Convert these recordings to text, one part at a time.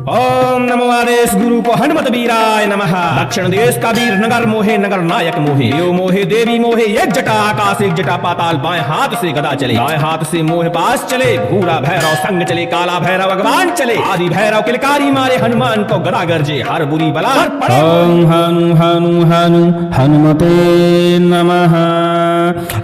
ओम नमो आदेश गुरु को हनुमत वीराय नमः। दक्षिण देश का वीर नगर मोहे, नगर नायक मोहे, देव मोहे देवी मोहे, एक जटा आकाश एक जटा पाताल, बाएं हाथ से गदा चले, दाएं हाथ से मोह पास चले, भूरा भैरव संग चले, काला भैरव भगवान चले, आदि भैरव किलकारी मारे, हनुमान को गदा गरजे, हर बुरी बला पड़े। ओम हनु हनु हनु हनुमते नमः।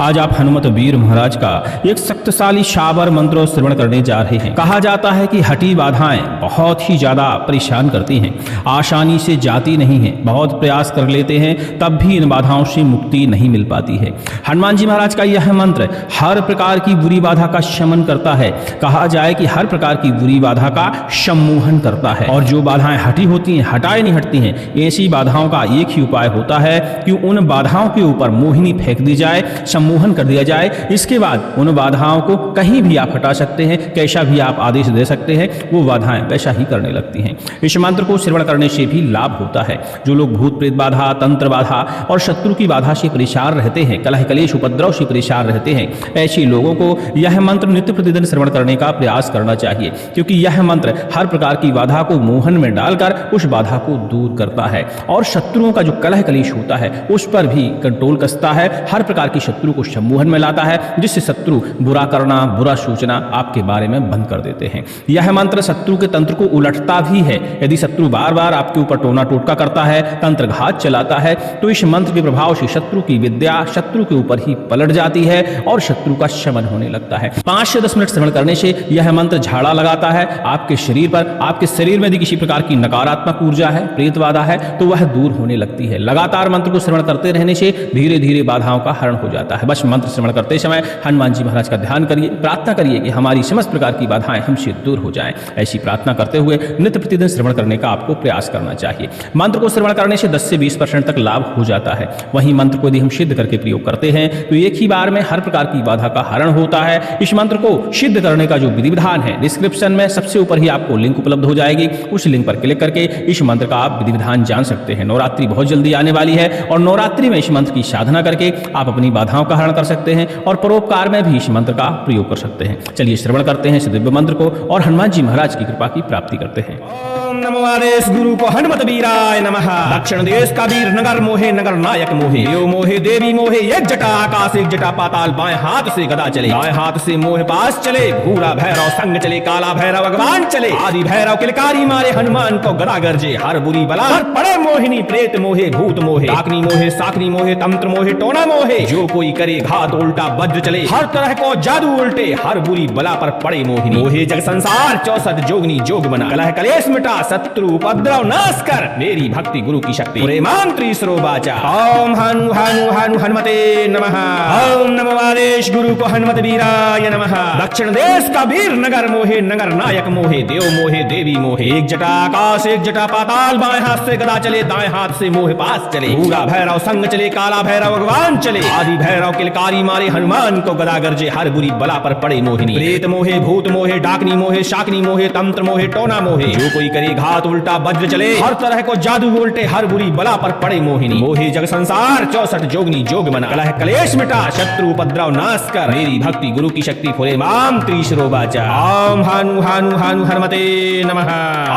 आज आप हनुमत वीर महाराज का एक शक्तिशाली शाबर मंत्र श्रवण करने जा रहे हैं। कहा जाता है कि हठी बाधाएं बहुत ही ज्यादा परेशान करती हैं, आसानी से जाती नहीं है, बहुत प्रयास कर लेते हैं तब भी इन बाधाओं से मुक्ति नहीं मिल पाती है। हनुमान जी महाराज का यह मंत्र हर प्रकार की बुरी बाधा का शमन करता है। कहा जाए कि हर प्रकार की बुरी बाधा का सम्मोहन करता है, और जो बाधाएं हटी होती हैं, हटाए नहीं हटती हैं, ऐसी बाधाओं का एक ही उपाय होता है कि उन बाधाओं के ऊपर मोहिनी फेंक दी जाए, सम्मोहन कर दिया जाए। इसके बाद उन बाधाओं को कहीं भी आप हटा सकते हैं, कैसा भी आप आदेश दे सकते हैं, वो बाधाएं वैसा ही करने लगती हैं। इस मंत्र को श्रवण करने से भी लाभ होता है। जो लोग भूत प्रेत बाधा, तंत्र बाधा और शत्रु की बाधा से परेशान रहते हैं, कलह कलेश उपद्रव से परेशान रहते हैं, ऐसे लोगों को यह मंत्र नित्य प्रतिदिन श्रवण करने का प्रयास करना चाहिए, क्योंकि यह मंत्र हर प्रकार की बाधा को मोहन में डालकर उस बाधा को दूर करता है और शत्रुओं का जो कलह कलेश होता है उस पर भी कंट्रोल कसता है। हर प्रकार की शत्रु को सम्मोहन में लाता है, जिससे शत्रु बुरा करना, बुरा सोचना आपके बारे में बंद कर देते हैं। यह मंत्र शत्रु के तंत्र को उलटता भी है। यदि शत्रु बार बार आपके ऊपर टोना टोटका करता है, तंत्र घात चलाता है, तो इस मंत्र के प्रभाव से शत्रु की विद्या शत्रु के ऊपर ही पलट जाती है और शत्रु का शमन होने लगता है। 5 से 10 मिनट श्रवण करने से यह मंत्र झाड़ा लगाता है आपके शरीर पर। आपके शरीर में यदि किसी प्रकार की नकारात्मक ऊर्जा है, प्रेत बाधा है, तो वह दूर होने लगती है। लगातार मंत्र को श्रवण करते रहने से धीरे धीरे बाधाओं का हरण हो जाता है। बस मंत्र श्रवण करते समय हनुमान जी महाराज का ध्यान करिए, प्रार्थना करिए कि हमारी समस्त प्रकार की बाधाएं हमसे दूर हो जाएं। ऐसी प्रार्थना करते हुए नित्य प्रतिदिन श्रवण करने का आपको प्रयास करना चाहिए। मंत्र को श्रवण करने से 10 से 20% तक लाभ हो जाता है। वहीं मंत्र को यदि हम सिद्ध करके प्रयोग करते हैं तो एक ही बार में हर प्रकार की बाधा का हरण होता है। इस मंत्र को सिद्ध करने का जो विधि विधान है, डिस्क्रिप्शन में सबसे ऊपर ही आपको लिंक उपलब्ध हो जाएगी। उस लिंक पर क्लिक करके इस मंत्र का आप विधि विधान जान सकते हैं। नवरात्रि बहुत जल्दी आने वाली है और नवरात्रि में इस मंत्र की साधना करके आप अपनी बाधाओं का हरण कर सकते हैं और परोपकार में भी इस मंत्र का प्रयोग कर सकते हैं। चलिए श्रवण करते हैं इस दिव्य मंत्र को और हनुमान जी महाराज की कृपा की प्राप्ति करते हैं। ओम नमो आदेश गुरु को हनुमत वीराय नमः। दक्षिण देश का वीर नगर मोहे, नगर नायक मोहे, देव मोहे देवी मोहे, एक जटा आकाश एक जटा पाताल, बाएं हाथ से गदा चले, दाएं हाथ से मोह पास चले, भूरा भैरव संग चले, काला भैरव भगवान चले, आदि भैरव किलकारी मारे, हनुमान को गदा गरजे, हर बुरी बला पड़े मोहिनी, प्रेत मोहे भूत मोहे, डाकनी मोहे साकनी मोहे, तंत्र मोहे टोना मोहे, जो कोई करे घात उल्टा वज्र चले, हर तरह को जादू उल्टे, हर बुरी बला पर पड़े मोहिनी, मोहे जग संसार 64 जोगनी जोग बना, कलह कलेश मिटा, शत्रु उपद्रव नाश कर, मेरी भक्ति गुरु की शक्ति पूरे मंत्री सरोबाचा। ओम हनु हनु हनु हनुमते नमः। ओम नमो आदेश गुरु को हनुमत वीराय नमः। दक्षिण देश का वीर नगर मोहे, नगर नायक मोहे, देव मोहे देवी मोहे, एक जटा आकाश एक जटा पाताल, बाएं हाथ से गदा चले, दाएं हाथ से मोह पास चले, भूरा भैरव संग चले, काला भैरव भगवान चले, आदि भैरव किलकारी मारे, हनुमान को गदा गरजे, हर बुरी बला पर पड़े मोहिनी, प्रेत मोहे भूत मोहे, डाकनी मोहे शाकनी मोहे, तंत्र मोहे टोना मोहे, जो कोई करे घात उल्टा वज्र चले, हर तरह को जादू उल्टे, हर बुरी बला पर पड़े मोहिनी, मोहे जग संसार 64 जोगनी जोग बना, कलह कलेश मिटा, शत्रु उपद्रव नाश कर, मेरी भक्ति गुरु की शक्ति फुरे माम त्रिशिरोबाचा। ओम हनु हनु हनु हनुमते नमः।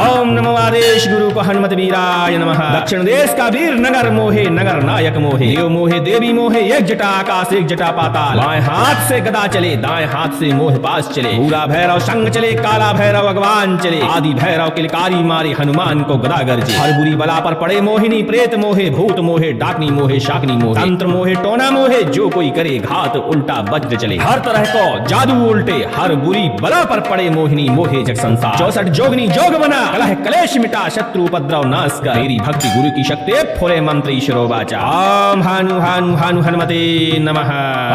ओम नमो आदेश गुरु को हनुमत वीराय नमः। दक्षिण देश का वीर नगर मोहे, नगर नायक मोहे, देव मोहे देवी मोहे, एक जटा आकाश एक जटा पाताल, बाएं हाथ से गदा चले, दाएं हाथ से मोह पास चले, भूरा भैरव संग चले, काला भैरव भगवान चले, आदि भैरव किलकारी मारे, हनुमान को गदा गरजे, हर बुरी बला पर पड़े मोहिनी, प्रेत मोहे भूत मोहे, डाकनी मोहे शाकनी मोहे, तंत्र मोहे टोना मोहे, जो कोई करे घात उल्टा वज्र चले, हर तरह को जादू उल्टे, हर बुरी बला पर पड़े मोहिनी, मोहे जग संसार 64 जोगनी जोग बना, कलह कलेश मिटा, शत्रु उपद्रव नाश कर, मेरी भक्ति गुरु की शक्ति फुरे मंत्री शिरोबाचा। ओम हनु हनु हनु हनुमते नमः।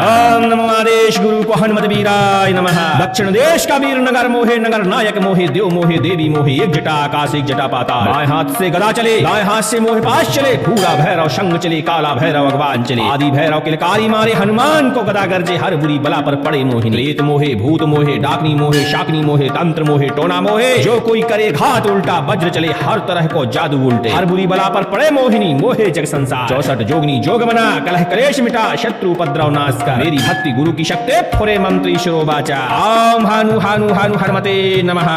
ओम नमो आदेश गुरु को हनुमत वीराय नमः। दक्षिण देश का वीर नगर मोहे, नगर नायक मोहे, देव मोहे देवी मोहे, एक जटा आकाश एक जटा पाताल, बाएं हाथ से गदा चले, दाएं हाथ से मोह पास चले, भूरा भैरव संग चले, काला भैरव भगवान चले, आदि भैरव किलकारी मारे, हनुमान को गदा गरजे, हर बुरी बला पर पड़े मोहिनी, प्रेत मोहे भूत मोहे, डाकनी मोहे शाकनी मोहे, तंत्र मोहे टोना मोहे, जो कोई करे घात उल्टा वज्र चले, हर तरह को जादू उल्टे, हर बुरी बला पर पड़े मोहिनी, मोहे जग संसार 64 जोगनी जोग बना, कलह कलेश मिटा, शत्रु उपद्रव नाश कर, मेरी भक्ति गुरु की शक्ति फुरे मंत्री शिरोबाचा। ओम हनु हनु हनु हनुमते नमः।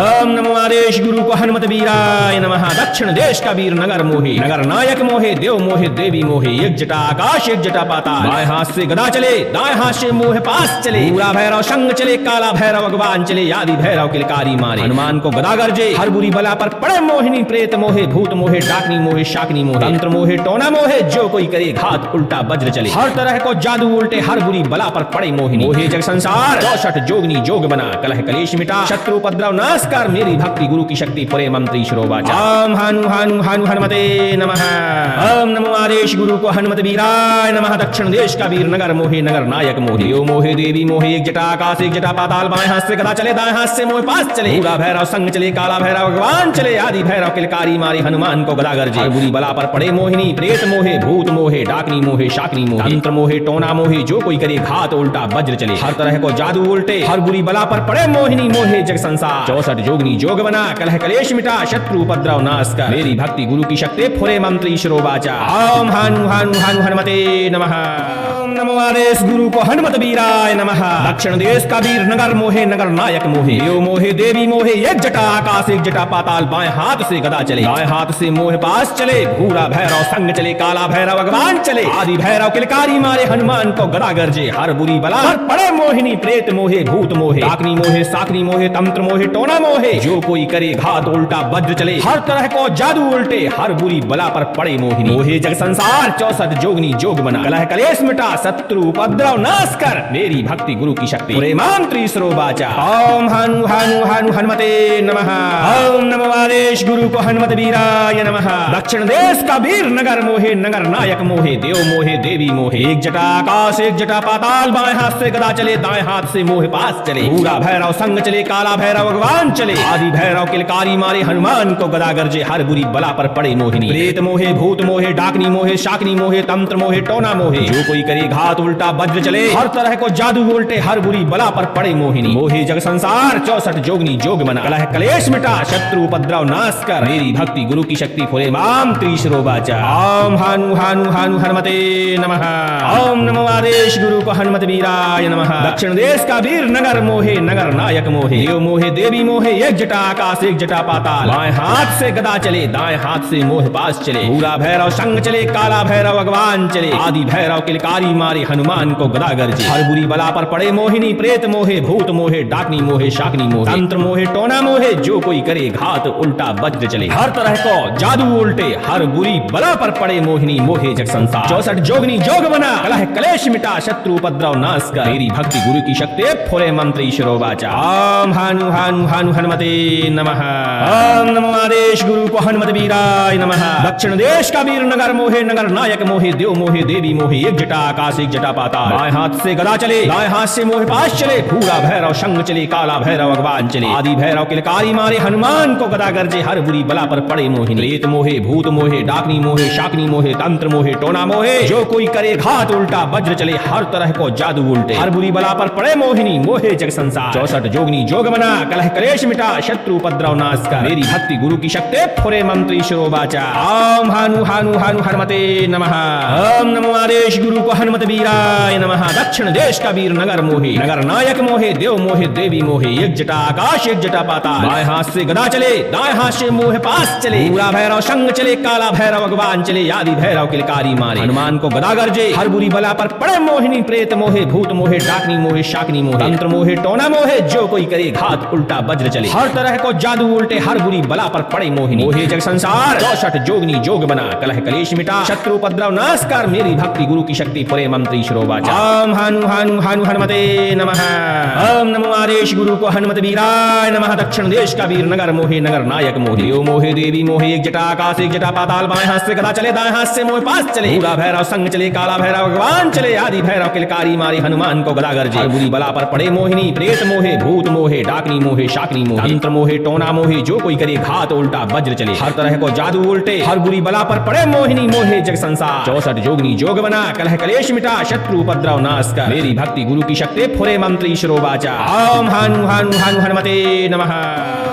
ओम नमो आदेश आदेश गुरु को हनुमत वीराय नमः। दक्षिण देश का वीर नगर मोहे, नगर नायक मोहे, देव मोहे देवी मोहे, एक जटा आकाश एक जटा पाताल। बाएं हाथ से गदा चले, दाएं हाथ से मोहे पास चले, पूरा भैरव संग चले, काला भैरव भगवान चले, आदि भैरव किलकारी मारे, हनुमान को गदा गरजे, हर बुरी बला पर पड़े मोहिनी, प्रेत मोहे, भूत मोहे, डाकनी मोहे, शाकनी मोहे, तंत्र मोहे, टोना मोहे, जो कोई करे घात उल्टा वज्र चले, हर तरह को जादू उल्टे, हर बुरी बला पर पड़े मोहिनी, मोहे जग संसार 64 जोगनी जोग बना, कलह कलेश मिटा, शत्रु उपद्रव नाश कर, मेरी भक्ति गुरु की शक्ति पुरे मंत्री श्रोवाचा। ओम हनु हनु हनु हनुमते नमः। ओम नमो आदेश गुरु को हनुमत वीराय नमः। दक्षिण देश का वीर नगर मोहे, नगर नायक मोहे, देव मोहे देवी मोहे, एक जटा आकाश एक जटा पाताल। बाएं हाथ से गदा चले, दाएं हाथ से मोहे पास चले, पूरा भैरव संग चले, काला भैरव भगवान चले, आदि भैरव किलकारी मारे, हनुमान को गदा गरजे, बुरी बला पर पड़े मोहिनी, प्रेत मोहे, भूत मोहे, डाकनी मोहे, शाकनी मोहे, तंत्र मोहे, टोना मोहे, जो कोई करे घात उल्टा वज्र चले, हर तरह को जादू उल्टे, हर बुरी बला पर पड़े मोहिनी, मोहे जग संसार 64 जोगनी जोग बना, कलह कलेश मिटा, शत्रु उपद्रव नाश कर, मेरी भक्ति गुरु की शक्ति फुरे मंत्री श्रोवाचा। ओम हनु हनु हनु हनुमते नमः। ओम नमो आदेश गुरु को हनुमत वीराय नमः। दक्षिण देश का वीर नगर मोहे, नगर नायक मोहे, देव मोहे देवी मोहे, एक जटा आकाश एक जटा पाताल। बाएं हाथ से गदा चले, दाएं हाथ से मोहे पास चले, भूरा भैरव संग चले, काला भैरव भगवान चले, आदि भैरव किलकारी मारे, हनुमान को गदा गरजे, हर बुरी बला पर पड़े मोहिनी, प्रेत मोहे, भूत मोहे, डाकनी मोहे, साकनी मोहे, तंत्र मोहे, टोना मोहे, जो कोई करे घात उल्टा वज्र चले, हर तरह को जादू उल्टे, हर बुरी बला पर पड़े मोहिनी, मोहे जग संसार 64 जोगनी जोग बना, कलह कलेश मिटा, शत्रु उपद्रव नाश कर, मेरी भक्ति गुरु की शक्ति पुरे मंत्री श्रोवाचा। ओम हनु हनु हनु हनुमते नमः। ओम नमो आदेश गुरु को हनुमत वीराय नमः। दक्षिण देश का वीर नगर मोहे, नगर नायक मोहे, देव मोहे देवी मोहे, एक जटा आकाश एक जटा पाताल। बाएं हाथ से गदा चले, दाएं हाथ से मोहे पास चले, पूरा भैरव संग चले, काला भैरव भगवान चले, आदि भैरव किलकारी मारे, हनुमान को गदा गरजे, हर बुरी बला पर पड़े मोहिनी, प्रेत मोहे, भूत मोहे, डाकनी मोहे, शाकनी मोहे, तंत्र मोहे, टोना मोहे, जो कोई करे घात उल्टा वज्र चले, हर तरह को जादू उल्टे, हर बुरी बला पर पड़े मोहिनी, मोहे जग संसार 64 जोगनी जोग बना, कलह कलेश मिटा, शत्रु उपद्रव नाश कर, मेरी भक्ति गुरु की शक्ति फुरे मंत्री श्रोवाचा। ओम हनु हनु हनु हनुमते नमः। ओम नमो आदेश गुरु को हनुमत वीराय नमः। दक्षिण देश का वीर नगर मोहे, नगर नायक मोहे, देव मोहे देवी मोहे, एक जटा आकाश एक जटा पाताल। बाएं हाथ से गदा चले, दाएं हाथ से मोह पास चले, पूरा भैरव संग चले, काला भैरव भगवान चले, आदि भैरव किलकारी मारे, हनुमान को गदा गरजे, हर बुरी बला पर पड़े मोहिनी, प्रेत मोहे, भूत मोहे, डाकनी मोहे, शाकनी मोहे, तंत्र मोहे, टोना मोहे, जो कोई करे घात उल्टा वज्र चले, हर तरह को जादू उल्टे, हर बुरी बला पर पड़े मोहिनी, मोहे जग संसार 64 जोगनी जोग बना, कलह कलेश मिटा, शत्रु उपद्रव नाश कर, मेरी भक्ति गुरु की शक्ति फुरे मंत्री श्रोवाचा। ओम हनु हनु हनु हनुमते नमः। ओम नमो आदेश गुरु को हनुमत वीराय नमः। दक्षिण देश का वीर नगर मोहे, नगर नायक मोहे, देव मोहे देवी मोहे, एक जटा आकाश एक जटा पाताल। बाएं हाथ से गदा चले, दाएं हाथ से मोहे पास चले, पूरा भैरव संग चले, काला भैरव भगवान चले, आदि भैरव किलकारी मारे, हनुमान को गदा गरजे, हर बुरी बला पर पड़े मोहिनी, प्रेत मोहे, भूत मोहे, डाकनी मोहे, शाकनी मोहे, तंत्र मोहे, टोना मोहे, जो कोई करे घात उल्टा वज्र चले, हर तरह को जादू उल्टे, हर बुरी बला पर पड़े मोहिनी, मोहे जग संसार 64 जोगनी जोग बना, कलह कलेश मिटा, शत्रु उपद्रव नाश कर, मेरी भक्ति गुरु की शक्ति फुरे मंत्री श्रोवाचा। ओम हनु हनु हनु हनुमते नमः। ओम नमो आदेश गुरु को हनुमत वीराय नमः। दक्षिण देश का वीर नगर मोहे, नगर नायक मोहे, देव मोहे देवी मोहे, एक जटा आकाश एक जटा पाताल। बाएं हाथ से गदा चले, दाएं हाथ से मोहे पास चले, पूरा भैरव संग चले, काला भैरव भगवान चले, आदि भैरव किलकारी मारे, हनुमान को गदा गरजे, हर बुरी बला पर पड़े मोहिनी, प्रेत मोहे, भूत मोहे, डाकनी मोहे, शाकनी मोहे, तंत्र मोहे, टोना मोहे, जो कोई करे घात उल्टा वज्र चले, हर तरह को जादू उल्टे, हर बुरी बला पर पड़े मोहिनी, मोहे जग संसार 64 जोगनी जोग बना, कलह कलेश मिटा, शत्रु उपद्रव नाश कर, मेरी भक्ति गुरु की शक्ति फुरे मंत्री श्रोवाचा। ओम हनु हनु हनु हनुमते नमः। ओम नमो आदेश गुरु को हनुमत वीराय नमः। दक्षिण देश का वीर नगर मोहे, नगर नायक मोहे, देव मोहे देवी मोहे, एक जटा आकाश एक जटा पाताल। बाएं हाथ से गदा चले, दाएं हाथ से मोहे पास चले, पूरा भैरव संग चले, काला भैरव भगवान चले, आदि भैरव किलकारी मारे, हनुमान को गदा गरजे, बुरी बला पर पड़े मोहिनी, प्रेत मोहे, भूत मोहे, डाकनी मोहे, शाकनी मोहे, तंत्र मोहे, टोना मोहे, जो कोई करे घात उल्टा वज्र चले, हर तरह को जादू उल्टे, हर बुरी बला पर पड़े मोहिनी, मोहे जग संसार 64 जोगनी जोग बना, कलह कलेश मिटा, शत्रु उपद्रव नाश कर, मेरी भक्ति गुरु की शक्ति फुरे मंत्री श्रोवाचा। ओम हनु हनु हनु हनुमते नमः।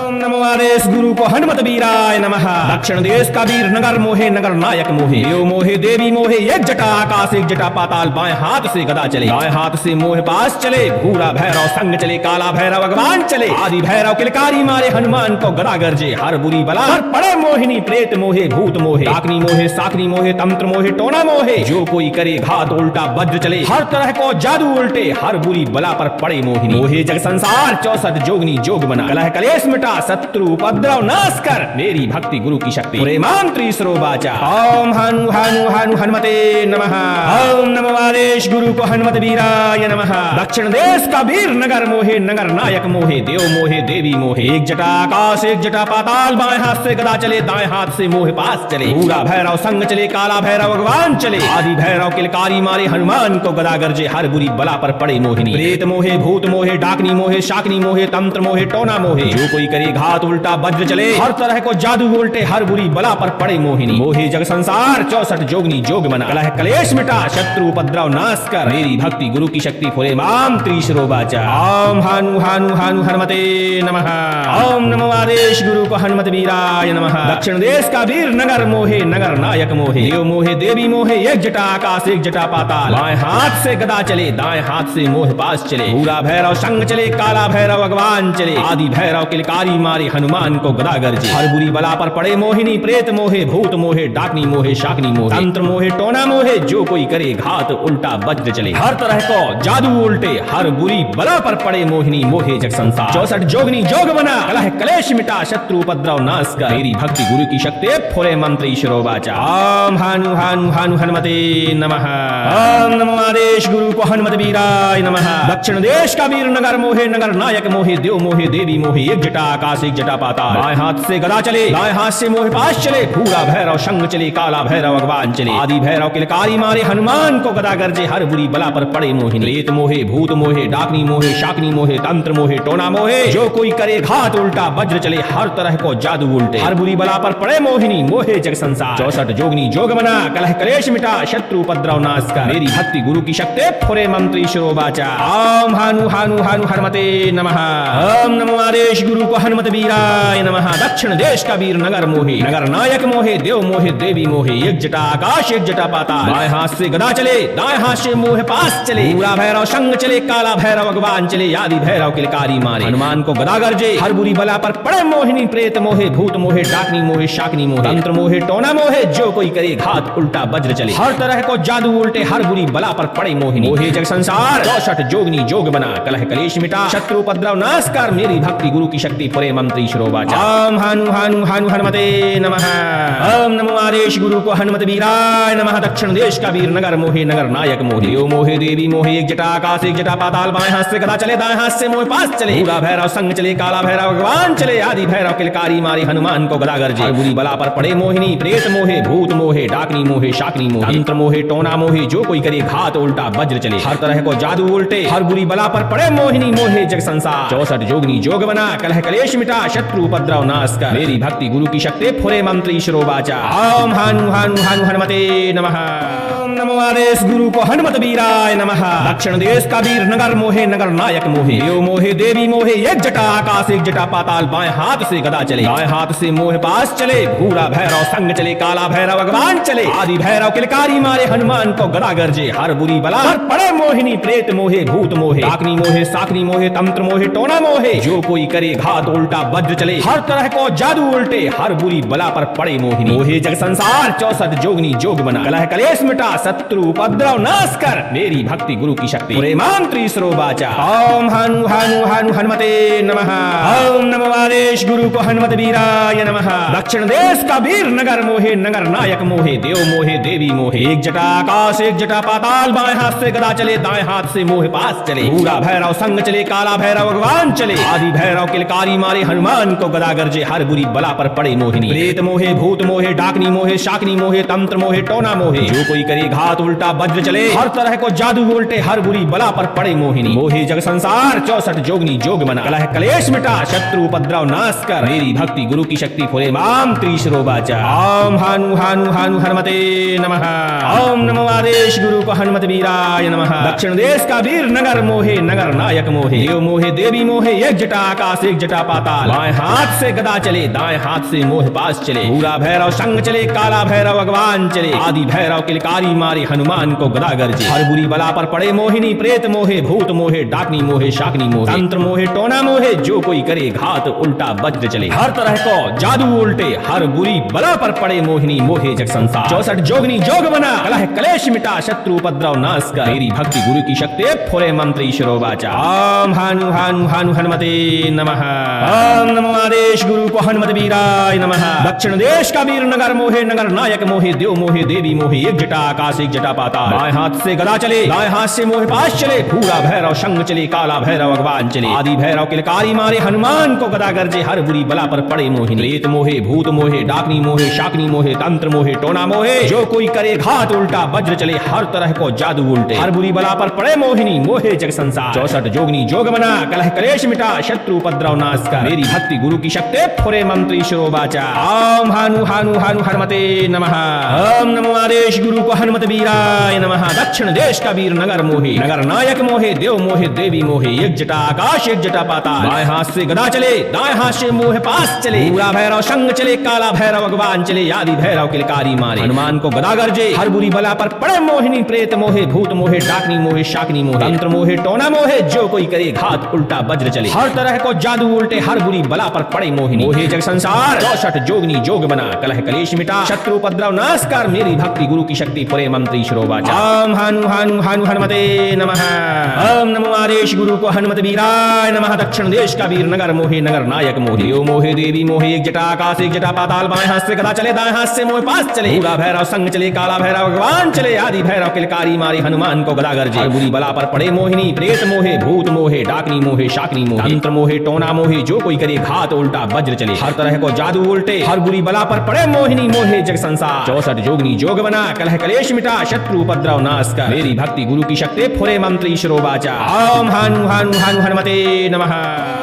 ओम नमो आदेश गुरु को हनुमत वीराय नमः। दक्षिण देश का वीर नगर मोहे नगर नायक मोहे, देव मोहे देवी मोहे, एक जटा आकाश एक जटा पाताल, बाएं हाथ से गदा चले दाएं हाथ से मोह पास चले, भूरा भैरव संग चले काला भैरव भगवान चले, आदि भैरव किलकारी मारे हनुमान को गदा गरजे, हर बुरी बला हर पड़े मोहिनी प्रेत मोहे भूत मोहे, डाकनी मोहे साकनी मोहे तंत्र मोहे टोना मोहे, जो कोई करे घात उल्टा वज्र चले, हर तरह को जादू उल्टे, हर बुरी बला पर पड़े मोहिनी, मोहे जग संसार 64 जोगनी जोग बना, कलह कलेश मिटा शत्रु उपद्रव नाश कर, मेरी भक्ति गुरु की शक्ति पूरे मंत्री सरोबाचा। ओम हनु हनु हनु हनुमते नमः। ओम नमो आदेश गुरु को हनुमत वीराय नमः। दक्षिण देश का वीर नगर मोहे नगर नायक मोहे, देव मोहे देवी मोहे, एक जटा आकाश एक जटा पाताल, बाएं हाथ से गदा चले दाएं हाथ से मोह पास चले, भूरा भैरव संग चले काला भैरव भगवान चले, आदि भैरव किलकारी मारे हनुमान को गदा गरजे, हर बुरी बला पर पड़े मोहिनी, प्रेत मोहे भूत मोहे डाकनी मोहे शाकनी मोहे तंत्र मोहे टोना मोहे, जो कोई करे घात उल्टा वज्र चले, हर तरह को जादू उल्टे, हर बुरी बला पर पड़े मोहिनी, मोहे जग संसार 64 जोगनी जोग बना, कलह कलेश मिटा शत्रु उपद्रव नाश कर, मेरी भक्ति गुरु की शक्ति फुरे माम त्रिशरोबाचा। ओम हनु हनु हनु हनुमते नमः। ओम नमो आदेश गुरु को हनुमत वीराय नमः। दक्षिण देश का वीर नगर मोहे नगर नायक मोहे, देव मोहे देवी मोहे, एक जटा आकाश एक जटा पाताल, बाएं हाथ से गदा चले दाएं हाथ से मोह पास चले, भूरा भैरव संग चले काला भैरव भगवान चले, आदि भैरव किलकारी मारे हनुमान को गदा गरजे, हर बुरी बला पर पड़े मोहिनी, प्रेत मोहे भूत मोहे डाकनी मोहे शाकनी मोहे तंत्र मोहे टोना मोहे, जो कोई करे घात उल्टा वज्र चले, हर तरह को जादू उल्टे, हर बुरी बला पर पड़े मोहिनी, मोहे जग संसार 64 जोगनी जोग बना, कलह कलेश मिटा शत्रु उपद्रव नाश कर, मेरी भक्ति गुरु की शक्ति फुरे मंत्री शिरोबाचा। ओम हनु हनु हनु हनुमते नमः। ओम नमो आदेश गुरु को हनुमत वीराय नमः। दक्षिण देश का वीर नगर मोहे नगर नायक मोहे, देव मोहे देवी मोहे, एक जटा आकाश एक जटा पाताल, बाएं हाथ से गदा चले दाएं हाथ से मोह पास चले, भूरा भैरव संग चले काला भैरव भगवान चले, आदि भैरव किलकारी मारे हनुमान को गदा गरजे, हर बुरी बला पर पड़े मोहिनी, प्रेत मोहे भूत मोहे डाकनी मोहे शाकनी मोहे तंत्र मोहे टोना मोहे, जो कोई करे घात उल्टा वज्र चले, हर तरह को जादू उल्टे, हर बुरी बला पर पड़े मोहिनी, मोहे जग संसार 64 जोगनी जोग बना, कलह कलेश मिटा शत्रु उपद्रव नाश कर, मेरी भक्ति गुरु की शक्ति फुरे मंत्री शिरोबाचा। ओम हनु हनु हनु हनुमते नमः। ओम नमो आदेश गुरु को हनुमत वीराय नमः। दक्षिण देश का वीर नगर मोहे नगर नायक मोहे, देव मोहे देवी मोहे, एक जटा आकाश एक जटा पाताल, बाएं हाथ से गदा चले दाएं हाथ से मोह पास चले, भूरा भैरव संग चले काला भैरव भगवान चले, आदि भैरव किलकारी मारे हनुमान को गदा गरजे, हर बुरी बला पर पड़े मोहिनी, प्रेत मोहे भूत मोहे डाकनी मोहे शाकनी मोहे तंत्र मोहे टोना मोहे, जो कोई करे घात उल्टा वज्र चले, हर तरह को जादू उल्टे, हर बुरी बला पर पड़े मोहिनी, मोहे जग संसार 64 जोगनी जोग बना, कलह कलेश मिटा शत्रु उपद्रव नाश कर, मेरी भक्ति गुरु की शक्ति फुरे मंत्री शिरोबाचा। ओम हनु हनु हनु हनुमते नमः। ओम नमो आदेश गुरु को हनुमत वीराय नमः। दक्षिण देश का वीर नगर मोहे नगर नायक मोहे, देव मोहे देवी मोहे, एक जटा आकाश एक जटा पाताल, बाएं हाथ से गदा चले दाएं हाथ से मोह पास चले, भूरा भैरव संग चले काला भैरव भगवान चले, आदि भैरव किलकारी मारे हनुमान को गदा गरजे, हर बुरी बला पर पड़े मोहिनी, प्रेत मोहे भूत मोहे डाकनी मोहे शाकनी मोहे तंत्र मोहे टोना मोहे, जो कोई करे घात उल्टा वज्र चले, हर तरह को जादू उल्टे, हर बुरी बला पर पड़े मोहिनी, मोहे जग संसार 64 जोगनी जोग बना, कलह कलेश मिटा शत्रु उपद्रव नाश कर, मेरी भक्ति गुरु की शक्ति फुरे मंत्री शिरोबाचा। ओम हनु हनु हनु हनुमते नमः। ओम नमो आदेश गुरु को हनुमत वीराय नमः। दक्षिण देश का वीर नगर मोहे नगर नायक मोहे, देव मोहे देवी मोहे, एक जटा आकाश एक जटा पाताल, बाएं हाथ से गदा चले दाएं हाथ से मोह पास चले, भूरा भैरव संग चले काला भैरव भगवान चले, आदि भैरव किलकारी मारे हनुमान को गदा गरजे, हर बुरी बला पर पड़े मोहिनी, प्रेत मोहे भूत मोहे डाकनी मोहे साकनी मोहे तंत्र मोहे टोना मोहे, जो कोई करे घात उल्टा वज्र चले, हर तरह को जादू उल्टे, हर बुरी बला पर पड़े मोहिनी, मोहे जग संसार 64 जोगनी जोग बना, कलह कलेश मिटा शत्रु उपद्रव नाश कर, मेरी भक्ति गुरु की शक्ति पूरे मंत्री सरोबाचा। ओम हनु हनु हनु हनुमते नमः। ओम नमो आदेश गुरु को हनुमत वीराय नमः। दक्षिण देश का वीर नगर मोहे नगर नायक मोहे, देव मोहे देवी मोहे, एक जटा आकाश एक जटा पाताल, बाएं हाथ से गदा चले दाएं हाथ से मोह पास चले, भूरा भैरव संग चले काला भैरव भगवान चले, आदि भैरव किलकारी मारे हनुमान को गदा गरजे, हर बुरी बला पर पड़े मोहिनी, प्रेत मोहे भूत मोहे डाकनी मोहे शाकनी मोहे तंत्र मोहे टोना मोहे, जो कोई करे घात उल्टा वज्र चले, हर तरह को जादू उल्टे, हर बुरी बला पर पड़े मोहिनी, मोहे जग संसार 64 जोगनी जोग बना, कलह कलेश मिटा शत्रु उपद्रव नाश कर, मेरी भक्ति गुरु की शक्ति फुरे माम त्रिशरोबाचा। ओम हनु हनु हनु हनुमते नमः। ओम नमो आदेश गुरु को हनुमत वीराय नमः। दक्षिण देश का वीर नगर मोहे नगर नायक मोहे, देव मोहे देवी मोहे, एक जटा आकाश एक जटा पाताल, पाताल। बाएं हाथ से गदा चले, दाएं हाथ से मोह पास चले। भूरा भैरव संग चले, काला भैरव भगवान चले। आदि भैरव किलकारी मारे, हनुमान को गदा गरजे। हर बुरी बला पर पड़े मोहिनी, प्रेत मोहे, भूत मोहे, डाकनी मोहे, शाकनी मोहे, तंत्र मोहे, टोना मोहे, जो कोई करे घात उल्टा वज्र चले। हर तरह को जादू उल्टे, हर बुरी बला पर पड़े मोहिनी, मोहे जग संसार। 64 जोगनी जोग बना, कलह कलेश मिटा, शत्रु उपद्रव नाश कर। मेरी भक्ति गुरु की शक्ति, फुरे मंत्र ईश्वरो वाचा। ओम हानु हानु हानु हनुमते नमः। ओम नमो आदेश गुरु को हनुमत वीराय नमः। दक्षिण देश का वीर नगर मोहे, नगर नायक मोहे, देव मोहे, देवी मोहे, एक जटा आकाश एक जटा पाताल। बाएं हाथ से गदा चले, दाएं हाथ से मोह पास चले। भूरा भैरव संग चले, काला भैरव भगवान चले। आदि भैरव किलकारी मारे, हनुमान को गदा गरजे। हर बुरी बला पर पड़े मोहिनी, प्रेत मोहे, भूत मोहे, डाकनी मोहे, शाकनी मोहे, तंत्र मोहे, टोना मोहे, जो कोई करे घात उल्टा वज्र चले। हर तरह को जादू उल्टे, हर बुरी बला पर पड़े मोहिनी, मोहे जग संसार। 64 जोगनी जोग बना, कलह कलेश मिटा, शत्रु उपद्रव नाश कर। मेरी भक्ति गुरु की शक्ति, फुरे मंत्र ईश्वरो वाचा। ओम हानु हानु हानु हनुमते नमः। ओम नमो आदेश गुरु को हनुमत वीराय नमः। दक्षिण देश का वीर नगर मोहे, नगर नायक मोहे, देव मोहे, देवी मोहे, एक जटा आकाश एक जटा पाताल। बाएं हाथ से गदा चले, दाएं हाथ से मोह पास चले। भूरा भैरव संग चले, काला भैरव भगवान चले। आदि भैरव किलकारी मारे, हनुमान को गदा गरजे। हर बुरी बला पर पड़े मोहिनी, प्रेत मोहे, भूत मोहे, डाकनी मोहे, शाकनी मोहे, तंत्र मोहे, टोना मोहे, जो कोई करे घात उल्टा वज्र चले। हर तरह को जादू उल्टे, हर बुरी बला पर पड़े मोहिनी, मोहे जग संसार। 64 जोगनी जोग बना, कलह कलेश मिटा, शत्रु उपद्रव नाश कर। मेरी भक्ति गुरु की शक्ति, पुरे मंत्र ईश्वरो वाचा। ओम हानु हानु हानु हनुमते नमः। ओम नमो आदेश गुरु को हनुमत वीराय नमः। दक्षिण देश का वीर नगर मोहे, नगर नायक मोहे, देव मोहे, देवी मोहे, एक जटा आकाश एक जटा पाताल। बाएं हाथ से गदा चले, दाएं हाथ से मोह पास चले। भूरा भैरव संग चले, काला भैरव भगवान चले। आदि भैरव किलकारी मारे, हनुमान को गदा गरजे। हर बुरी बला पर पड़े मोहिनी, प्रेत मोहे, भूत मोहे, डाकनी मोहे, शाकनी मोहे, तंत्र मोहे, टोना मोहे, जो कोई करे घात उल्टा वज्र चले। हर तरह को जादू उल्टे, हर बुरी बला पर पड़े मोहिनी, मोहे जग संसार। 64 जोगनी जोग बना, कलह कलेश मिटा, शत्रु उपद्रव नाश कर। मेरी भक्ति गुरु की शक्ति, फुरे मंत्र ईश्वरो वाचा। ओम हानु हानु हानु हनुमते नमः।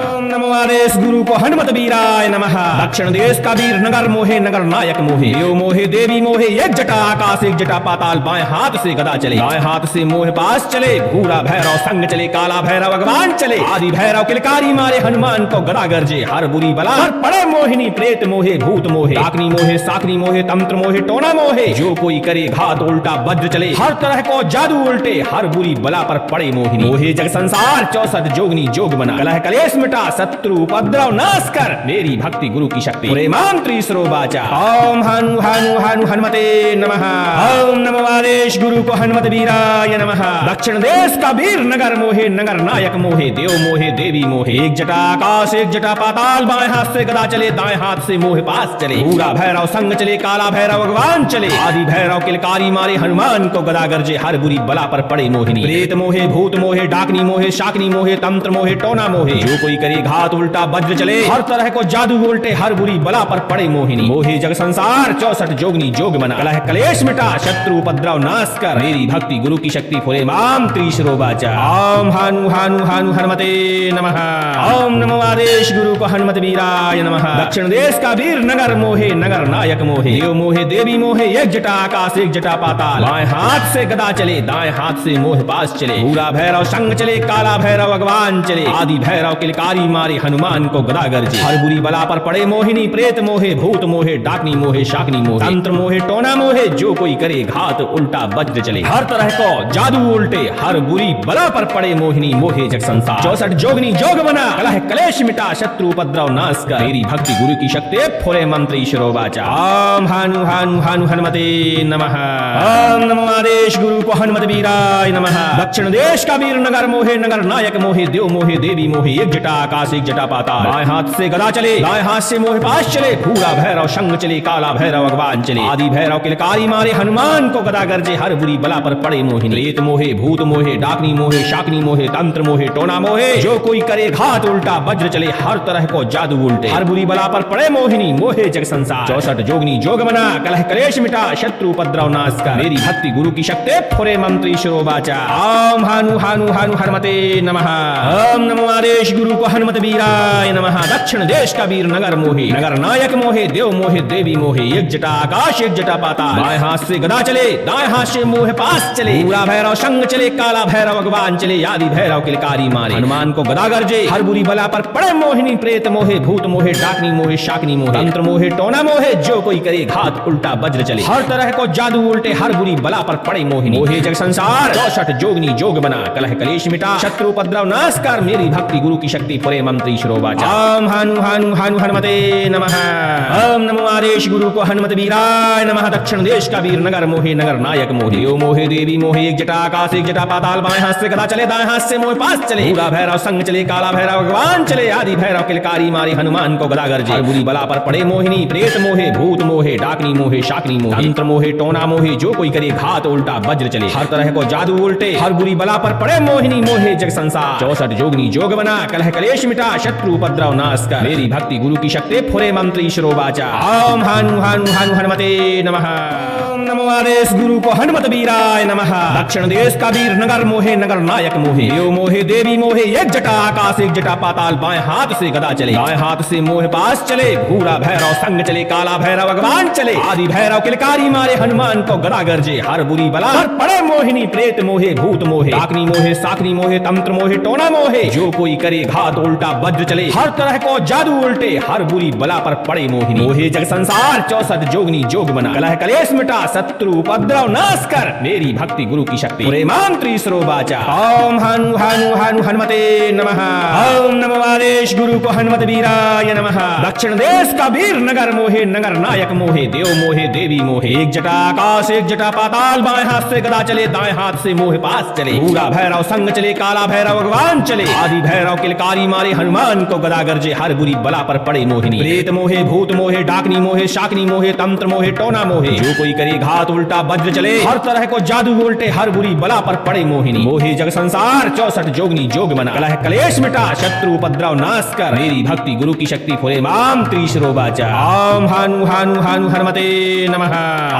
ओम नमो आदेश गुरु को हनुमत वीराय नमः। दक्षिण देश का वीर नगर मोहे, नगर नायक मोहे, देव मोहे, देवी मोहे, एक जटा आकाश एक जटा पाताल। बाएं हाथ से गदा चले, दाएं हाथ से मोह पास चले। भूरा भैरव संग चले, काला भैरव भगवान चले। आदि भैरव किलकारी मारे, हनुमान को गदा गरजे। हर बुरी बला पर पड़े मोहिनी, प्रेत मोहे, भूत मोहे, डाकनी मोहे, शाकनी मोहे, तंत्र मोहे, टोना मोहे, जो कोई करे घात उल्टा वज्र चले। हर तरह को जादू उल्टे, हर बुरी बला पर पड़े मोहिनी, मोहे जग संसार। 64 जोगनी जोग बना, कलह कलेश मिटा, शत्रु उपद्रव नाश कर। मेरी भक्ति गुरु की शक्ति, पुरे मंत्र ईश्वरो वाचा। ओम हानु हानु हानु हनुमते नमः। ओम नमो आदेश गुरु को हनुमत वीराय नमः। दक्षिण देश का वीर नगर मोहे, नगर नायक मोहे, देव मोहे, देवी मोहे, एक जटा आकाश एक जटा पाताल। बाएं हाथ से गदा चले, दाएं हाथ से मोह पास चले। भूरा भैरव संग चले, काला भैरव भगवान चले। आदि भैरव किलकारी मारे, हनुमान को गदा गरजे। हर बुरी बला पर पड़े मोहिनी, प्रेत मोहे, भूत मोहे, डाकनी मोहे, शाकनी मोहे, तंत्र मोहे, टोना मोहे, जो कोई करे घात उल्टा वज्र चले। हर तरह को जादू उल्टे, हर बुरी बला पर पड़े मोहिनी, मोहे जग संसार। 64 जोगनी जोग बना, कलह कलेश मिटा, शत्रु उपद्रव नाश कर। मेरी भक्ति गुरु की शक्ति, फुरे मंत्र ईश्वरो वाचा। ओम हानु हानु हानु हनुमते नमः। ओम नमो आदेश गुरु को हनुमत वीराय नमः। दक्षिण देश का वीर नगर मोहे, नगर नायक मोहे, देव मोहे, देवी मोहे, एक जटा आकाश एक जटा पाताल। बाएं हाथ से गदा चले, दाएं हाथ से मोह पास चले। भूरा भैरव संग चले, काला भैरव भगवान चले। आदि भैरव किलकारी मारे, हनुमान को गदा गरजे। हर बुरी बला पर पड़े मोहिनी, प्रेत मोहे, भूत मोहे, डाकनी मोहे, शाकनी मोहे, तंत्र मोहे, टोना मोहे, जो कोई करे घात उल्टा वज्र चले। हर तरह को जादू उल्टे, हर बुरी बला पर पड़े मोहिनी, मोहे जग संसार। 64 जोगनी जोग बना, कलह कलेश मिटा, शत्रु उपद्रव नाश कर। मेरी भक्ति गुरु की शक्ति, फुरे मंत्र ईश्वरो वाचा। ओम हानु हानु हानु हनुमते नमः। ओम नमो आदेश गुरु को हनुमत वीराय नमः। दक्षिण देश का वीर नगर मोहे, नगर नायक मोहे, देव मोहे, देवी मोहे, एक जटा आकाश एक जटा पाताल। बाएं हाथ से गदा चले, दाएं हाथ से मोह पास चले। भूरा भैरव संग चले, काला भैरव भगवान चले। आदि भैरव किलकारी मारे, हनुमान को गदा गरजे। हर बुरी बला पर पड़े मोहिनी, प्रेत मोहे, भूत मोहे, डाकनी मोहे, शाकनी मोहे, तंत्र मोहे, टोना मोहे, जो कोई करे घात उल्टा वज्र चले। हर तरह को जादू उल्टे, हर बुरी बला पर पड़े मोहिनी, मोहे जग संसार। 64 जोगनी जोग बना, कलह कलेश मिटा, शत्रु उपद्रव नाश कर। मेरी भक्ति गुरु की शक्ति, फुरे मंत्र ईश्वरो वाचा। ओम हानु हानु हानु हनुमते नमः। ओम नमो आदेश गुरु को हनुमत हनुमत वीराय नमः। दक्षिण देश का वीर नगर मोहे, नगर नायक मोहे, देव मोहे, देवी मोहे, एक जटा आकाश एक जटा पाताल। बाएं हाथ से गदा चले, दाएं हाथ से मोहे पास चले, पूरा भैरव संग चले, काला भैरव भगवान चले, आदि भैरव किलकारी मारे। हनुमान को गदा गरजे, हर बुरी बला पर पड़े मोहिनी प्रेत मोहे, भूत मोहे, डाकनी मोहे, शाकनी मोहे, तंत्र मोहे, टोना मोहे, जो कोई करे घात उल्टा वज्र चले। हर तरह को जादू उल्टे, हर बुरी बला पर पड़े मोहिनी मोहे जग संसार। 64 जोगनी जोग बना, कलह कलेश मिटा, शत्रु उपद्रव नाश कर, मेरी भक्ति गुरु की शक्ति पुरे मंत्री श्रोवाचा। ओम हनु हनु हनु हनुमते नमः। ओम नमो आदेश गुरु को हनुमत वीराय नमः। दक्षिण देश का वीर नगर मोहे, नगर नायक मोहे, देव मोहे, देवी मोहे, एक जटा आकाश एक जटा पाताल। बाएं हाथ से गदा चले, दाएं हाथ से मोहे पास चले, पूरा भैरव संग चले, काला भैरव भगवान चले, आदि भैरव किलकारी मारे। हनुमान को गदा गरजे, बुरी बला पर पड़े मोहिनी प्रेत मोहे, भूत मोहे, डाकनी मोहे, शाकनी मोहे, तंत्र मोहे, टोना मोहे, जो कोई करे घात उल्टा वज्र चले। हर तरह को जादू उल्टे, हर बुरी बला पर पड़े मोहिनी मोहे जग संसार। 64 जोगनी जोग बना, कलह कलेश मिटा, शत्रु उपद्रव नाश कर, मेरी भक्ति गुरु की शक्ति फुरे मंत्री श्रोवाचा। ओम हनु हनु हनु हनुमते नमः। ओम नमो आदेश गुरु को हनुमत वीराय नमः। दक्षिण देश का वीर नगर मोहे, नगर नायक मोहे, देव मोहे, देवी मोहे, एक जटा आकाश एक जटा पाताल। बाएं हाथ से गदा चले, दाएं हाथ से मोहे पास चले, भूरा भैरव संग चले, काला भैरव भगवान चले, आदि भैरव किलकारी मारे। हनुमान को गदा गरजे, हर बुरी बला पर पड़े मोहिनी प्रेत मोहे, भूत मोहे, डाकनी मोहे, साकनी मोहे, तंत्र मोहे, टोना मोहे, जो कोई करे घात उल्टा वज्र चले। हर तरह को जादू उल्टे, हर बुरी बला पर पड़े मोहिनी मोहे जग संसार। 64 जोगनी जोग बना, कलह कलेश मिटा, शत्रु उपद्रव नाश कर, मेरी भक्ति गुरु की शक्ति पुरे मंत्री श्रोवाचा। ओम हनु हनु हनु हनुमते नमः। ओम नमो आदेश गुरु को हनुमत वीराय नमः। दक्षिण देश का वीर नगर मोहे, नगर नायक मोहे, देव मोहे, देवी मोहे, एक जटा आकाश एक जटा पाताल। बाएं हाथ से गदा चले, दाएं हाथ से मोहे पास चले, पूरा भैरव संग चले, काला भैरव भगवान चले, आदि भैरव किलकारी मारे। हनुमान को गदा गरजे, हर बुरी बला पर पड़े मोहिनी प्रेत मोहे, भूत मोहे, डाकनी मोहे, शाकनी मोहे, तंत्र मोहे, टोना मोहे, जो कोई करे घात उल्टा वज्र चले। हर तरह को जादू उल्टे, हर बुरी बला पर पड़े मोहिनी मोहे जग संसार। 64 जोगनी जोग बना, कलह कलेश मिटा, शत्रु उपद्रव नाश कर, मेरी भक्ति गुरु की शक्ति फुरे मंत्री श्रोवाचा। ओम हनु हनु हनु हनुमते नमः।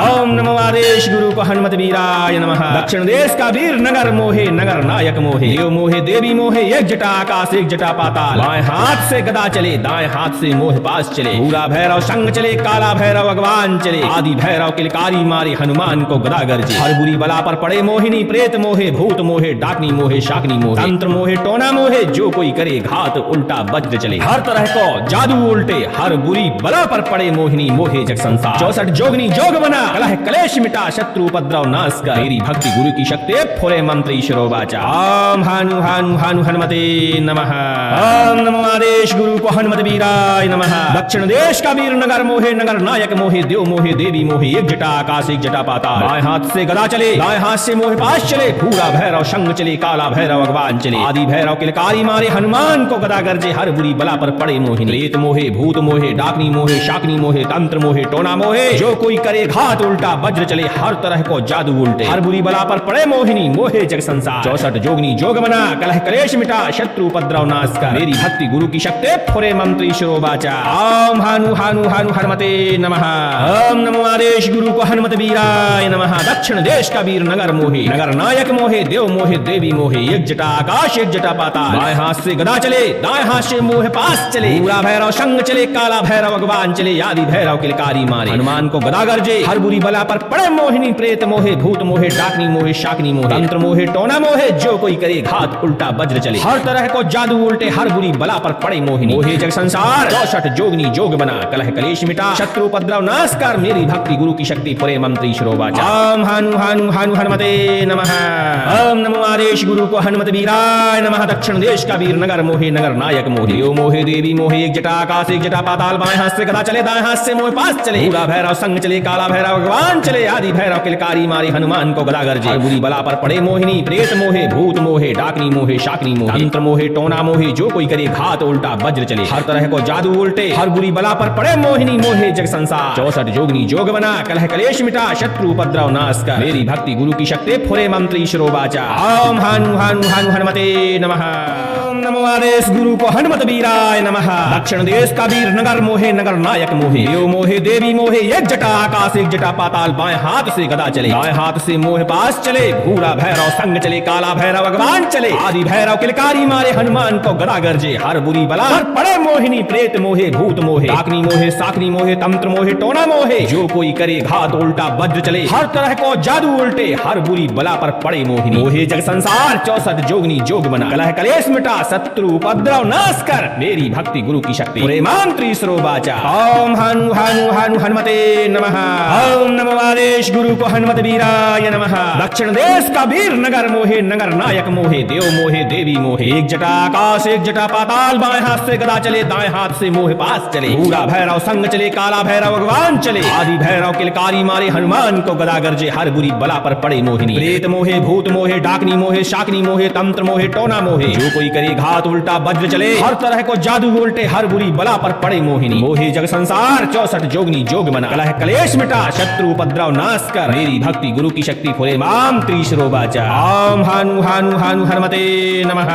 ओम नमो आदेश गुरु को हनुमत वीराय नमः। दक्षिण देश का वीर नगर मोहे, नगर नायक मोहे, देव मोहे, देवी मोहे, एक जटा आकाश एक जटा पाताल। बाएं हाथ से गदा चले, दाएं हाथ से मोहे पास चले, पूरा भैरव संग चले, काला भैरव भगवान चले, आदि भैरव किलकारी मारे। हनुमान को गदा गरजे, हर बुरी बला पर पड़े मोहिनी प्रेत मोहे, भूत मोहे, डाकनी मोहे, शाकनी मोहे, तंत्र मोहे, टोना मोहे, जो कोई करे घात उल्टा वज्र चले। हर तरह को जादू उल्टे, हर बुरी बला पर पड़े मोहिनी मोहे जग संसार। 64 जोगनी जोग बना, कलह कलेश मिटा, शत्रु उपद्रव नाश कर, मेरी भक्ति गुरु की शक्ति फुरे मंत्री श्रोवाचा। ओम हनु हनु हनु हनुमते नमः। ओम नमो आदेश गुरु को हनुमत वीराय नमः। दक्षिण देश का वीर नगर मोहे, नगर नायक मोहे, देव मोहे, देवी मोहे, एक जटा आकाश एक जटा पाताल। बाएं हाथ से गदा चले, दाएं हाथ से मोहे पास चले, पूरा भैरव संग चले, काला भैरव भगवान चले, आदि भैरव किलकारी मारे। हनुमान को गदा गरजे, हर बुरी बला पर पड़े मोहिनी प्रेत मोहे, भूत मोहे, डाकनी मोहे, शाकनी मोहे, तंत्र मोहे, टोना मोहे, जो कोई करे घात उल्टा वज्र चले। हर तरह को जादू उल्टे, हर बुरी बला पर पड़े मोहिनी मोहे जग संसार। 64 जोगनी जोग बना, कलह कलेश मिटा, शत्रु उपद्रव नाश कर, मेरी भक्ति गुरु की शक्ति फुरे मंत्री श्रोवाचा। ओम हनु हनु हनु हनुमते नमः। ओम नमो आदेश गुरु को हनुमत वीराय नमः। दक्षिण देश का वीर नगर मोहे, नगर नायक मोहे, देव मोहे, देवी मोहे, एक जटा आकाश एक जटा पाताल। बाएं हाथ से गदा चले, दाएं हाथ से मोहे पास चले, पूरा भैरव संग चले, काला भैरव भगवान चले, आदि भैरव किलकारी मारे। हनुमान को गदा गरजे, हर बुरी बला पर पड़े मोहिनी प्रेत मोहे, भूत मोहे, डाकनी मोहे, शाकनी मोहे, तंत्र मोहे, टोना मोहे, जो कोई करे घात उल्टा वज्र चले। हर तरह को जादू उल्टे, हर बुरी बला पर पड़े मोहिनी मोहे जग संसार। 64 जोगनी जोग बना, कलह कलेश मिटा, शत्रु उपद्रव नाश कर, मेरी भक्ति गुरु की शक्ति पुरे मंत्री श्रोवाचा। ओम हनु हनु हनु हनुमते नमः। ओम नमो आदेश गुरु को हनुमत वीराय नमः। दक्षिण देश का वीर नगर मोहे, नगर नायक मोहे, देव मोहे, देवी मोहे, एक जटा आकाश एक जटा पाताल। बाएं हाथ से गदा चले, दाएं हाथ से मोहे पास चले, पूरा भैरव संग चले, काला भैरव भगवान चले, आदि भैरव किलकारी मारे। हनुमान को गदा गरजे, हर बुरी बला पर पड़े मोहिनी प्रेत मोहे, भूत मोहे, डाकनी मोहे, शाकनी मोहे, तंत्र मोहे, टोना मोहे, जो कोई करे घात उल्टा वज्र चले। हर तरह को जादू उल्टे, हर बुरी बला पर पड़े मोहिनी मोहे जग संसार। 64 जोगनी जोग बना, कलह कलेश मिटा, शत्रु उपद्रव नाश कर, मेरी भक्ति गुरु की शक्ति फुरे मंत्री श्रोवाचा। ओम हनु हनु हनु हनुमते नमः। ओम नमो आदेश गुरु को हनुमत वीराय नमः। दक्षिण देश का वीर नगर मोहे नगर नायक मोहे, देव मोहे देवी मोहे, एक जटा आकाश एक जटा पाताल, बाएं हाथ से गदा चले, दाएं हाथ से मोह पास चले, भूरा भैरव संग चले, काला भैरव भगवान चले, आदि भैरव किलकारी मारे, हनुमान को गदा गरजे, हर बुरी बला पर पड़े मोहिनी, प्रेत मोहे भूत मोहे, डाकनी मोहे साकनी मोहे, तंत्र मोहे टोना मोहे, जो कोई करे घात उल्टा वज्र चले, हर तरह को जादू उल्टे, हर बुरी बला पर पड़े मोहिनी, मोहे जग संसार 64 जोगनी जोग बना, कलह कलेश मिटा, शत्रु उपद्रव नाश कर, मेरी भक्ति गुरु की शक्ति पूरे मंत्री सरोबाचा। ओम हनु हनु हनु हनुमते नमः। ओम नमो आदेश गुरु को हनुमत वीराय नमः। दक्षिण देश का वीर नगर मोहे नगर नायक मोहे, देव मोहे देवी मोहे, एक जटा आकाश एक जटा पाताल, बाएं हाथ से गदा चले, दाएं हाथ से मोह पास चले, भूरा भैरव संग चले, काला भैरव भगवान चले, आदि भैरव किलकारी मारे, हनुमान को गदा गरजे, हर बुरी बला पर पड़े मोहिनी, प्रेत मोहे भूत मोहे, डाकनी मोहे शाकनी मोहे, तंत्र मोहे टोना मोहे, जो कोई करे घात उल्टा वज्र चले, हर तरह को जादू उल्टे, हर बुरी बला पर पड़े मोहिनी, मोहे जग संसार 64 जोगनी जोग बना, कलह कलेश मिटा, शत्रु उपद्रव नाश कर, मेरी भक्ति गुरु की शक्ति फुरे माम त्रिशरोबाचा। ओम हनु हनु हनु हनुमते नमः।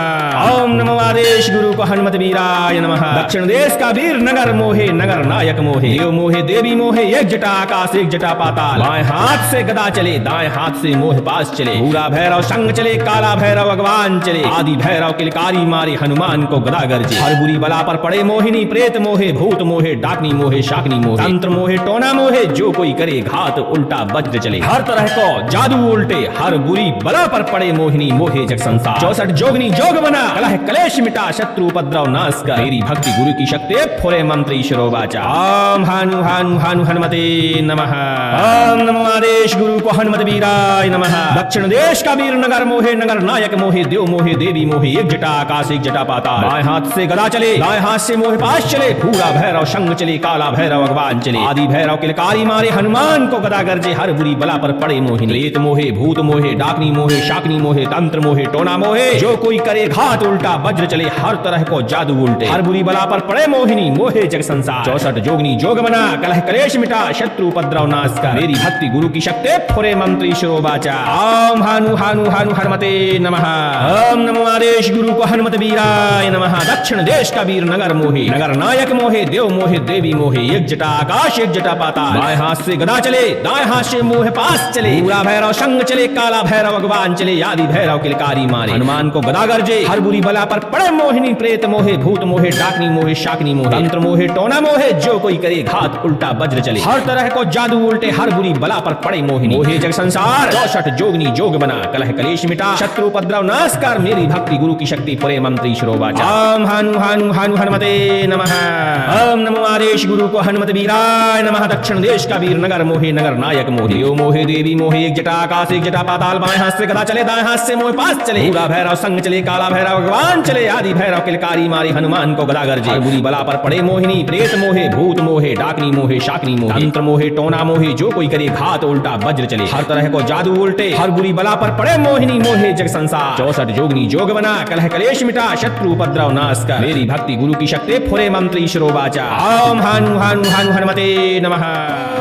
ओम नमो आदेश गुरु को हनुमत वीराय नमः। दक्षिण देश का वीर नगर मोहे नगर नायक मोहे, देव मोहे देवी मोहे, एक जटा आकाश एक जटा पाताल, बाएं हाथ से गदा चले, दाएं हाथ से मोह पास चले, भूरा भैरव संग चले, काला भैरव भगवान चले, आदि भैरव किलकारी मारे, हनुमान को गदा गरजे, हर बुरी बला पर पड़े मोहिनी, प्रेत मोहे भूत मोहे, डाकनी मोहे शाकनी मोहे, तंत्र मोहे टोना मोहे, जो कोई करे घात उल्टा वज्र चले, हर तरह को जादू उल्टे, हर बुरी बला पर पड़े मोहिनी, मोहे जग संसार 64 जोगनी जोग बना, कलह कलेश मिटा, शत्रु उपद्रव नाश कर, मेरी भक्ति गुरु की शक्ति फुरे मंत्री शरोबाचा। ओम हनु हनु हनु हनुमते नमः। ओम नमो आदेश गुरु को हनुमत वीराय नमः। दक्षिण देश का वीर नगर मोहे नगर नायक मोहे, देव मोहे देवी मोहे, एक जटा आकाश एक जटा पाताल, बाएं हाथ से गदा चले, दाएं हाथ से मोह पास चले, भूरा भैरव संग चले, काला भैरव भगवान चले, आदि भैरव किलकारी मारे, हनुमान को गदा गरजे, हर बुरी बला पर पड़े मोहिनी, प्रेत मोहे भूत मोहे, डाकनी मोहे शाकनी मोहे, तंत्र मोहे टोना मोहे, जो कोई करे घात उल्टा वज्र चले, हर तरह को जादू उल्टे, हर बुरी बला पर पड़े मोहिनी, मोहे जग संसार 64 जोगनी जोग बना, कलह कलेश मिटा, शत्रु उपद्रव नाश कर, मेरी भक्ति गुरु की शक्ति फुरे मंत्री शिरोबाचा। ओम हनु हनु हनु हनुमते नमः। ओम नमो आदेश गुरु को हनुमत वीराय नमः। दक्षिण देश का वीर नगर मोहे नगर नायक मोहे, देव मोहे देवी मोहे, एक जटा आकाश एक जटा पाताल, बाएं हाथ से गदा चले, दाएं हाथ से मोह पास चले, भूरा भैरव संग चले, काला भैरव भगवान चले, आदि भैरव किलकारी मारे, हनुमान को गदा गरजे, हर बुरी बला पर पड़े मोहिनी, प्रेत मोहे भूत मोहे, डाकनी मोहे शाकनी मोहे, तंत्र मोहे टोना मोहे, जो कोई करे घात उल्टा वज्र चले, हर तरह को जादू उल्टे, हर बुरी बला पर पड़े मोहिनी, मोहे जग संसार 64 जोगनी जोग बना, कलह कलेश मिटा, शत्रु उपद्रव नाश कर, मेरी भक्ति गुरु की शक्ति फुरे मंत्री शिरोबाचा। ओम हनु हनु हनु हनुमते नमः। ओम नमो आदेश गुरु को हनुमत वीराय नमः। दक्षिण देश का वीर नगर मोहे नगर नायक मोहे, देव मोहे देवी मोहे, एक जटा आकाश एक जटा पाताल, बाएं हाथ से गदा चले, दाएं हाथ से मोह पास चले, भूरा भैरव संग चले, काला भैरव भगवान चले, आदि भैरव किलकारी मारे, हनुमान को गदा गरजे, हर बुरी बला पर पड़े मोहिनी, प्रेत मोहे भूत मोहे, डाकनी मोहे शाकनी मोहे, तंत्र मोहे टोना मोहे, जो कोई करे घात उल्टा वज्र चले, हर तरह को जादू उल्टे, हर बुरी बला पर पड़े मोहिनी, मोहे जग संसार 64 जोगनी जोग बना, कलह कलेश मिटा, शत्रु उपद्रव नाश कर, मेरी भक्ति गुरु की शक्ति फुरे मंत्री शिरोबाचा। ओम हनु हनु हनु हनुमते नमः।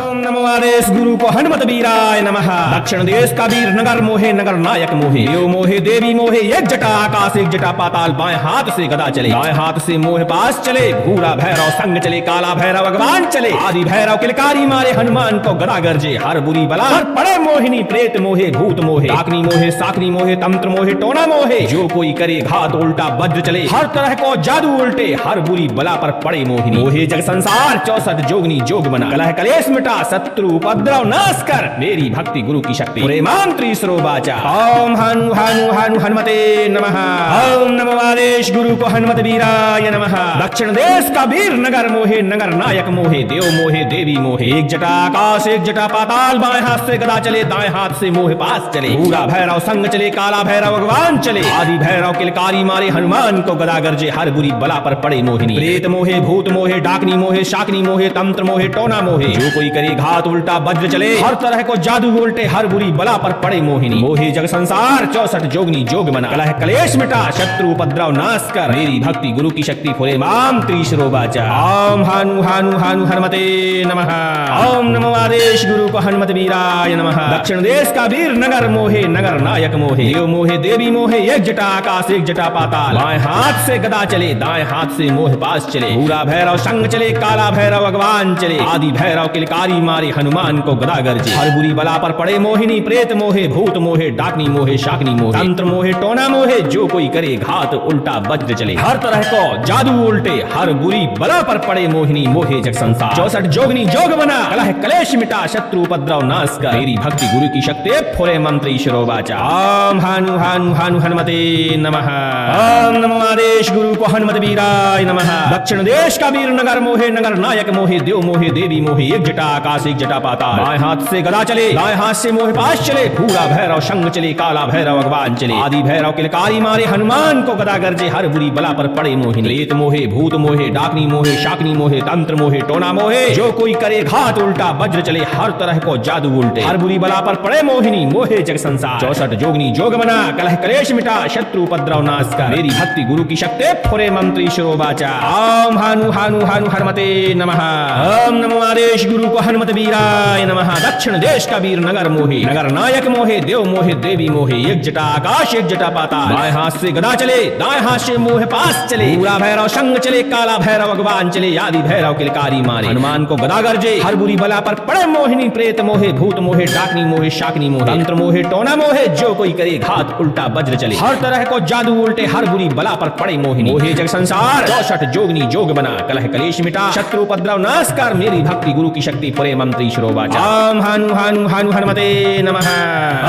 ओम नमो आदेश गुरु को हनुमत वीराय नमः। दक्षिण देश का वीर नगर मोहे नगर नायक मोहे, देव मोहे देवी मोहे, एक जटा आकाश एक जटा पाताल, बाएं हाथ से गदा चले, दाएं हाथ से मोह पास चले, भूरा भैरव संग चले, काला भैरव भगवान चले, आदि भैरव किलकारी मारे, हनुमान को गदा गरजे, हर बुरी बला पर पड़े मोहिनी, प्रेत मोहे भूत मोहे, डाकनी मोहे साकनी मोहे, तंत्र मोहे टोना मोहे, जो कोई करे घात उल्टा वज्र चले, हर तरह को जादू उल्टे, हर बुरी बला पर पड़े मोहिनी, मोहे जग संसार 64 जोगनी जोग बना, कलह कलेश मिटा, शत्रु उपद्रव नाश कर, मेरी भक्ति गुरु की शक्ति पूरे मंत्री सरोबाचा। ओम हनु हनु हनु हनुमते नमः। ओम नमो आदेश गुरु को हनुमत वीराय नमः। दक्षिण देश का वीर नगर मोहे नगर नायक मोहे, देव मोहे देवी मोहे, एक जटा आकाश एक जटा पाताल, बाएं हाथ से गदा चले, दाएं हाथ से मोह पास चले, भूरा भैरव संग चले, काला भैरव भगवान चले, आदि भैरव किलकारी मारे, हनुमान को गदा गरजे, हर बुरी बला पर पड़े मोहिनी, प्रेत मोहे भूत मोहे, डाकनी मोहे शाकनी मोहे, तंत्र मोहे टोना मोहे, जो कोई करे घात उल्टा वज्र चले, हर तरह को जादू उल्टे, हर बुरी बला पर पड़े मोहिनी, मोहे जग संसार 64 जोगनी जोग बना, कलह कलेश मिटा, शत्रु उपद्रव नाश कर, मेरी भक्ति गुरु की शक्ति फुरे माम त्रिशरोबाचा। ओम हनु हनु हनु हनुमते नमः। ओम नमो आदेश गुरु को हनुमत वीराय नमः। दक्षिण देश का वीर नगर मोहे नगर नायक मोहे, देव मोहे देवी मोहे, एक जटा आकाश एक जटा पाताल, बाएं हाथ से गदा चले दाएं हाथ से मोह पास चले, भूरा भैरव संग चले काला भैरव भगवान चले, आदि भैरव किलकारी मारे हनुमान को गदा गरजे, हर बुरी बला पर पड़े मोहिनी प्रेत मोहे भूत मोहे डाकनी मोहे शाकनी मोहे, तंत्र मोहे टोना मोहे, जो कोई करे घात उल्टा वज्र चले, हर तरह को जादू उल्टे, हर बुरी बला पर पड़े मोहिनी मोहे जग संसार, 64 जोगनी जोग बना, कलह कलेश मिटा, शत्रु उपद्रव नाश कर, मेरी भक्ति गुरु की शक्ति फुरे मंत्र ईश्वरो वाचा। ओम हानु हानु हानु हनुमते नमः। ओम नमो आदेश गुरु को हनुमत वीराय नमः। दक्षिण देश का वीर नगर मोहे नगर नायक मोहे, देव मोहे देवी मोहे, एक जटा आकाश एक जटा पाताल, बाएं हाथ से गदा चले दाएं हाथ से मोह पास चले, भूरा भैरव शंख चले काला भैरव भगवान चले, आदि भैरव किलकारी मारे हनुमान को गदा गरजे, हर बुरी बला पर पड़े मोहिनी प्रेत मोहे भूत मोहे डाकनी मोहे शाकनी मोहे, तंत्र मोहे टोना मोहे, जो कोई करे घात उल्टा वज्र चले, हर तरह को जादू उल्टे, हर बुरी बला पर पड़े मोहिनी मोहे जग संसार, 64 जोगनी जोग बना, कलह कलेश मिटा, शत्रु उपद्रव नाश कर, मेरी भक्ति गुरु की शक्ति फुरे मंत्र ईश्वरो वाचा। ओम हानु हानु हानु हनुमते नमः। ओम नमो आदेश गुरु को हनुमत वीराय नमः। दक्षिण देश का वीर नगर मोहे नगर नायक मोहे, देव मोहे देवी मोहे, एक जटा आकाश एक जटा पाताल, बाएं हाथ से गदा चले दाएं हाथ से मोह पास चले, भूरा भैरव संग चले काला भैरव भगवान चले, आदि भैरव किलकारी मारे हनुमान को गदा गरजे, हर बुरी बला पर पड़े मोहिनी प्रेत मोहे भूत मोहे डाकनी मोहे शाकनी मोहे, तंत्र मोहे टोना मोहे, जो कोई करे घात उल्टा वज्र चले, हर तरह को जादू उल्टे, हर बुरी बला पर पड़े मोहिनी मोहे जग संसार, 64 जोगनी जोग बना, कलह कलेश मिटा, शत्रु उपद्रव नाश कर, मेरी भक्ति गुरु की शक्ति फुरे मंत्र ईश्वरो वाचा। ओम हानु हानु हानु हनुमते नमः।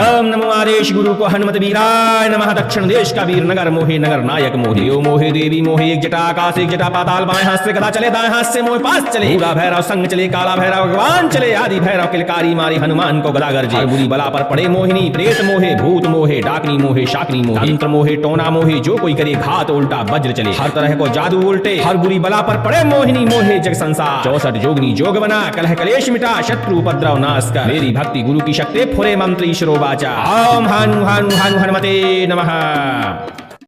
ओम नमो आदेश गुरु को हनुमत वीराय नमः। दक्षिण देश का वीर नगर मोहे नगर नायक मोहे, देव मोहे देवी मोहे, एक जटा आकाश एक जटा पाताल, बाएं हाथ से गदा चले दाएं हाथ से मोह पास चले, भूरा भैरव संग चले काला भैरव भगवान चले, आदि भैरव किलकारी मारे हनुमान को गदा गरजे, हर बुरी बला पर पड़े मोहिनी प्रेत मोहे भूत मोहे डाकनी मोहे शाकनी मोहे, तंत्र मोहे टोना मोहे, जो कोई करे घात उल्टा वज्र चले, हर तरह को जादू उल्टे, हर बुरी बला पर पड़े मोहिनी मोहे जग संसार, 64 जोगनी जोग बना, कलह कलेश मिटा, शत्रु उपद्रव नाश कर, मेरी भक्ति गुरु की शक्ति फुरे मंत्र ईश्वरो वाचा। ओम हानु हानु हानु हनुमते नमः।